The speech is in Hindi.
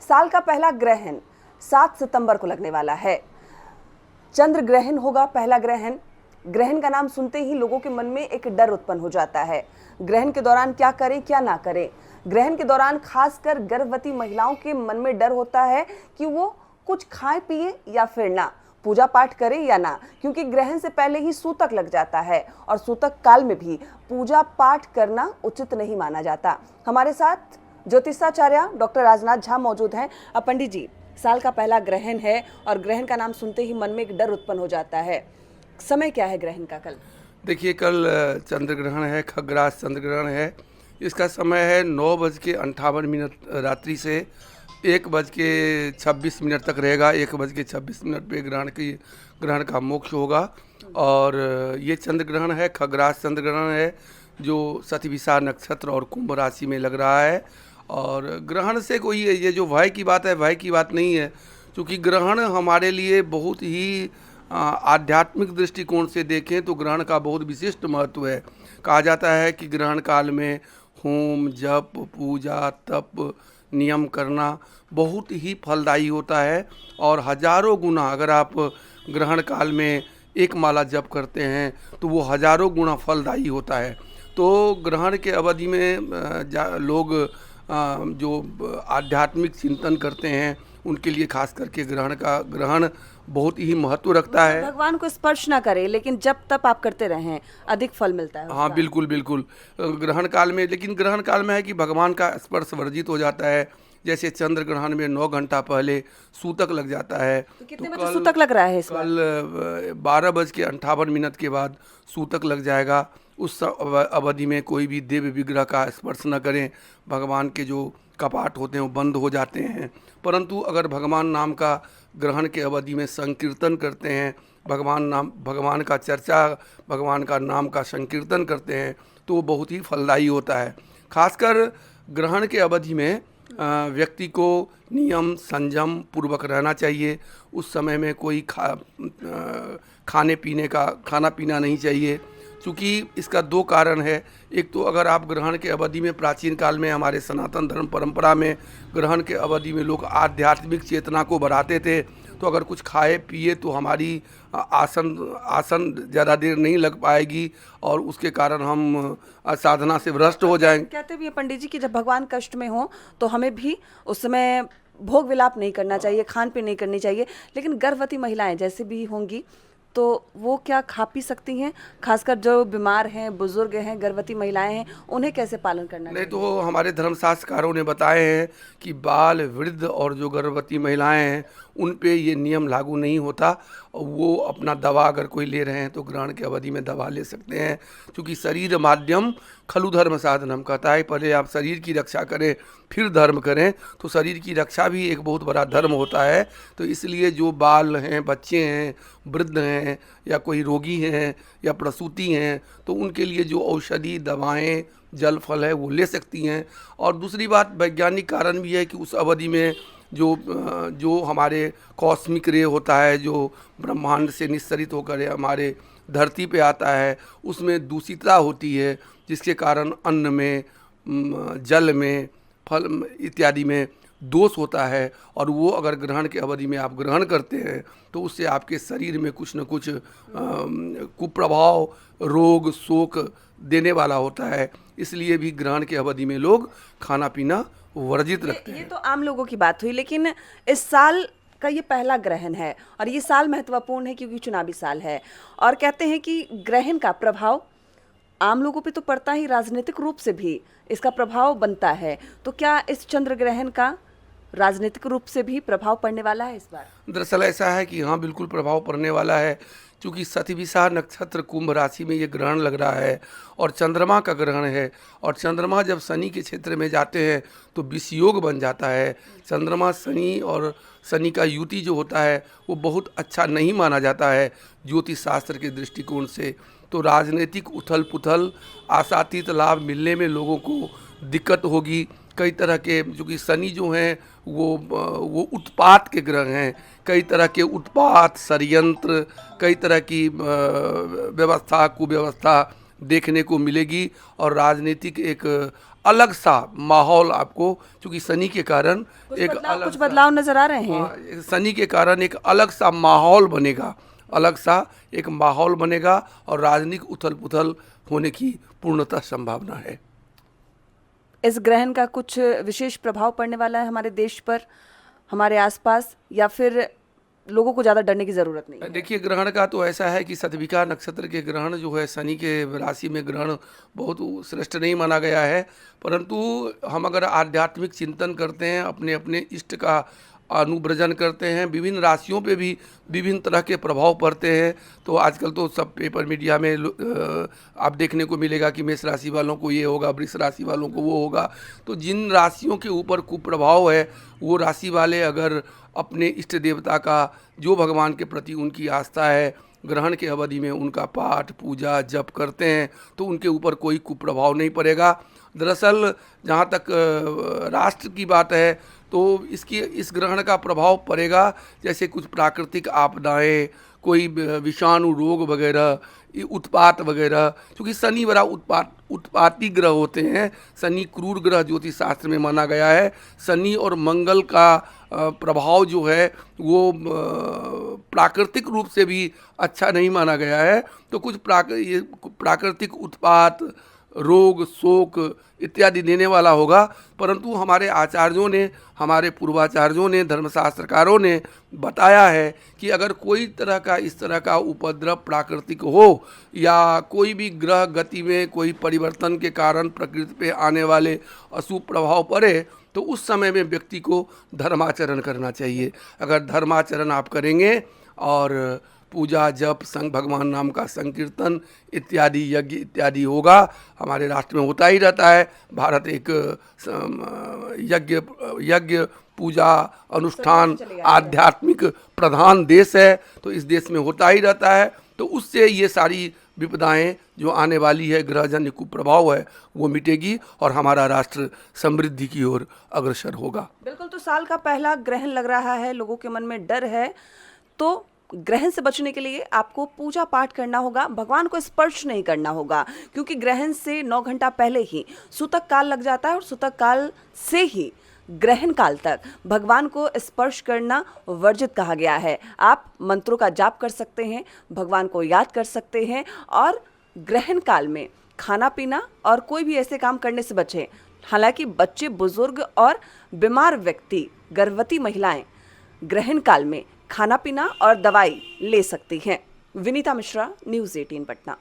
साल का पहला ग्रहण 7 सितंबर को लगने वाला है। चंद्र ग्रहण होगा, पहला ग्रहण। ग्रहण का नाम सुनते ही लोगों के मन में एक डर उत्पन्न हो जाता है। ग्रहण के दौरान क्या करें क्या ना करें। ग्रहण के दौरान खासकर गर्भवती महिलाओं के मन में डर होता है कि वो कुछ खाएं पिए या फिर ना, पूजा पाठ करें या ना, क्योंकि ग्रहण से पहले ही सूतक लग जाता है और सूतक काल में भी पूजा पाठ करना उचित नहीं माना जाता। हमारे साथ ज्योतिषाचार्य डॉक्टर राजनाथ झा मौजूद हैं। अब पंडित जी, साल का पहला ग्रहण है और ग्रहण का नाम सुनते ही मन में एक डर उत्पन्न हो जाता है। समय क्या है ग्रहण का? कल देखिए, कल चंद्र ग्रहण है, खग्रास चंद्र ग्रहण है। इसका समय है 9:58 रात्रि से 1:26 तक रहेगा। 1:26 पे ग्रहण का मोक्ष होगा। और ये चंद्र ग्रहण है, खग्रास चंद्र ग्रहण है, जो शतभिषा नक्षत्र और कुंभ राशि में लग रहा है। और ग्रहण से कोई ये जो भय की बात है, भय की बात नहीं है, क्योंकि ग्रहण हमारे लिए बहुत ही आध्यात्मिक दृष्टिकोण से देखें तो ग्रहण का बहुत विशिष्ट महत्व है। कहा जाता है कि ग्रहण काल में होम, जप, पूजा, तप, नियम करना बहुत ही फलदायी होता है। और हजारों गुना अगर आप ग्रहण काल में एक माला जप करते हैं तो वो हजारों गुना फलदायी होता है। तो ग्रहण के अवधि में लोग जो आध्यात्मिक चिंतन करते हैं उनके लिए खास करके ग्रहण बहुत ही महत्व रखता है। भगवान को स्पर्श ना करें, लेकिन जब तब आप करते रहें, अधिक फल मिलता है। हाँ, बिल्कुल बिल्कुल। ग्रहण काल में, लेकिन ग्रहण काल में है कि भगवान का स्पर्श वर्जित हो जाता है। जैसे चंद्र ग्रहण में 9 घंटा पहले सूतक लग जाता है। तो कितने बजे सूतक लग रहा है इस बार? कल 12:58 के बाद सूतक लग जाएगा। उस अवधि में कोई भी देव विग्रह का स्पर्श न करें। भगवान के जो कपाट होते हैं वो बंद हो जाते हैं। परंतु अगर भगवान नाम का ग्रहण के अवधि में संकीर्तन करते हैं, भगवान का चर्चा, भगवान का नाम का संकीर्तन करते हैं तो वो बहुत ही फलदायी होता है। खासकर ग्रहण के अवधि में व्यक्ति को नियम संयम पूर्वक रहना चाहिए। उस समय में कोई खाना पीना नहीं चाहिए, क्योंकि इसका 2 कारण है। एक तो अगर आप ग्रहण के अवधि में, प्राचीन काल में हमारे सनातन धर्म परंपरा में ग्रहण के अवधि में लोग आध्यात्मिक चेतना को बढ़ाते थे, तो अगर कुछ खाए पिए तो हमारी आसन ज़्यादा देर नहीं लग पाएगी और उसके कारण हम साधना से भ्रष्ट हो जाएंगे। कहते भी है पंडित जी कि जब भगवान कष्ट में हो तो हमें भी उस समय भोग विलाप नहीं करना चाहिए, खान पीन नहीं करनी चाहिए। लेकिन गर्भवती महिलाएं जैसे भी होंगी तो वो क्या खा पी सकती हैं? खासकर जो बीमार हैं, बुजुर्ग हैं, गर्भवती महिलाएं हैं, उन्हें कैसे पालन करना नहीं चाहिए? तो हमारे धर्मशास्त्रकारों ने बताए हैं कि बाल, वृद्ध और जो गर्भवती महिलाएं हैं उन पे ये नियम लागू नहीं होता। वो अपना दवा अगर कोई ले रहे हैं तो ग्रहण के अवधि में दवा ले सकते हैं, क्योंकि शरीर माध्यम खलु धर्म साधनम कहता है। पहले आप शरीर की रक्षा करें फिर धर्म करें, तो शरीर की रक्षा भी एक बहुत बड़ा धर्म होता है। तो इसलिए जो बाल हैं, बच्चे हैं, वृद्ध हैं या कोई रोगी हैं या प्रसूति हैं, तो उनके लिए जो औषधि, दवाएं, जल फल है वो ले सकती हैं। और दूसरी बात, वैज्ञानिक कारण भी है कि उस अवधि में जो हमारे कॉस्मिक रे होता है, जो ब्रह्मांड से निस्सरित होकर हमारे धरती पे आता है, उसमें दूषितता होती है, जिसके कारण अन्न में, जल में, फल इत्यादि में दोष होता है। और वो अगर ग्रहण के अवधि में आप ग्रहण करते हैं तो उससे आपके शरीर में कुछ न कुछ कुप्रभाव, रोग, शोक देने वाला होता है। इसलिए भी ग्रहण के अवधि में लोग खाना पीना वर्जित रखते हैं। ये तो आम लोगों की बात हुई, लेकिन इस साल का ये पहला ग्रहण है और ये साल महत्वपूर्ण है क्योंकि चुनावी साल है। और कहते हैं कि ग्रहण का प्रभाव आम लोगों पे तो पड़ता ही, राजनीतिक रूप से भी इसका प्रभाव बनता है। तो क्या इस चंद्र ग्रहण का राजनीतिक रूप से भी प्रभाव पड़ने वाला है इस बार? दरअसल ऐसा है कि हाँ, बिल्कुल प्रभाव पड़ने वाला है, क्योंकि शतभिषा नक्षत्र कुंभ राशि में ये ग्रहण लग रहा है और चंद्रमा का ग्रहण है। और चंद्रमा जब शनि के क्षेत्र में जाते हैं तो विषयोग बन जाता है। चंद्रमा शनि और शनि का युति जो होता है वो बहुत अच्छा नहीं माना जाता है ज्योतिष शास्त्र के दृष्टिकोण से। तो राजनीतिक उथल पुथल, आशातीत लाभ मिलने में लोगों को दिक्कत होगी। कई तरह के, क्योंकि शनि जो हैं वो उत्पात के ग्रह हैं, कई तरह के उत्पात, षड्यंत्र, कई तरह की व्यवस्था, कुव्यवस्था देखने को मिलेगी। और राजनीतिक एक अलग सा माहौल आपको, क्योंकि शनि के कारण एक अलग कुछ बदलाव नजर आ रहे हैं। हाँ, शनि के कारण एक अलग सा माहौल बनेगा, अलग सा एक माहौल बनेगा और राजनीतिक उथल पुथल होने की पूर्णतः संभावना है। इस ग्रहण का कुछ विशेष प्रभाव पड़ने वाला है हमारे देश पर, हमारे आसपास, या फिर लोगों को ज़्यादा डरने की ज़रूरत नहीं है? देखिए, ग्रहण का तो ऐसा है कि शतभिखा नक्षत्र के ग्रहण जो है, शनि के राशि में ग्रहण बहुत श्रेष्ठ नहीं माना गया है, परंतु हम अगर आध्यात्मिक चिंतन करते हैं, अपने अपने इष्ट का अनुव्रजन करते हैं, विभिन्न राशियों पे भी विभिन्न तरह के प्रभाव पड़ते हैं। तो आजकल तो सब पेपर मीडिया में आप देखने को मिलेगा कि मेष राशि वालों को ये होगा, वृष राशि वालों को वो होगा। तो जिन राशियों के ऊपर कुप्रभाव है, वो राशि वाले अगर अपने इष्ट देवता का, जो भगवान के प्रति उनकी आस्था है, ग्रहण के अवधि में उनका पाठ पूजा जप करते हैं, तो उनके ऊपर कोई कुप्रभाव नहीं पड़ेगा। दरअसल जहाँ तक राष्ट्र की बात है, तो इस ग्रहण का प्रभाव पड़ेगा जैसे कुछ प्राकृतिक आपदाएं, कोई विषाणु रोग वगैरह, उत्पात वगैरह, क्योंकि शनि बड़ा उत्पाती ग्रह होते हैं। शनि क्रूर ग्रह ज्योतिष शास्त्र में माना गया है। शनि और मंगल का प्रभाव जो है वो प्राकृतिक रूप से भी अच्छा नहीं माना गया है। तो कुछ प्राकृतिक उत्पात, रोग, शोक इत्यादि देने वाला होगा, परंतु हमारे आचार्यों ने, हमारे पूर्वाचार्यों ने, धर्मशास्त्रकारों ने बताया है कि अगर कोई तरह का इस तरह का उपद्रव प्राकृतिक हो या कोई भी ग्रह गति में कोई परिवर्तन के कारण प्रकृति पे आने वाले अशुभ प्रभाव पड़े, तो उस समय में व्यक्ति को धर्माचरण करना चाहिए। अगर धर्माचरण आप करेंगे और पूजा जप संग भगवान नाम का संकीर्तन इत्यादि यज्ञ इत्यादि होगा, हमारे राष्ट्र में होता ही रहता है। भारत एक यज्ञ पूजा अनुष्ठान आध्यात्मिक प्रधान देश है, तो इस देश में होता ही रहता है। तो उससे ये सारी विपदाएं जो आने वाली है, ग्रहजन्य कुप्रभाव है, वो मिटेगी और हमारा राष्ट्र समृद्धि की ओर अग्रसर होगा। बिल्कुल। तो साल का पहला ग्रहण लग रहा है, लोगों के मन में डर है, तो ग्रहण से बचने के लिए आपको पूजा पाठ करना होगा, भगवान को स्पर्श नहीं करना होगा, क्योंकि ग्रहण से 9 घंटा पहले ही सूतक काल लग जाता है और सूतक काल से ही ग्रहण काल तक भगवान को स्पर्श करना वर्जित कहा गया है। आप मंत्रों का जाप कर सकते हैं, भगवान को याद कर सकते हैं और ग्रहण काल में खाना पीना और कोई भी ऐसे काम करने से बचें। हालांकि बच्चे, बुजुर्ग और बीमार व्यक्ति, गर्भवती महिलाएं ग्रहण काल में खाना पीना और दवाई ले सकती हैं। विनीता मिश्रा, न्यूज़ 18 पटना।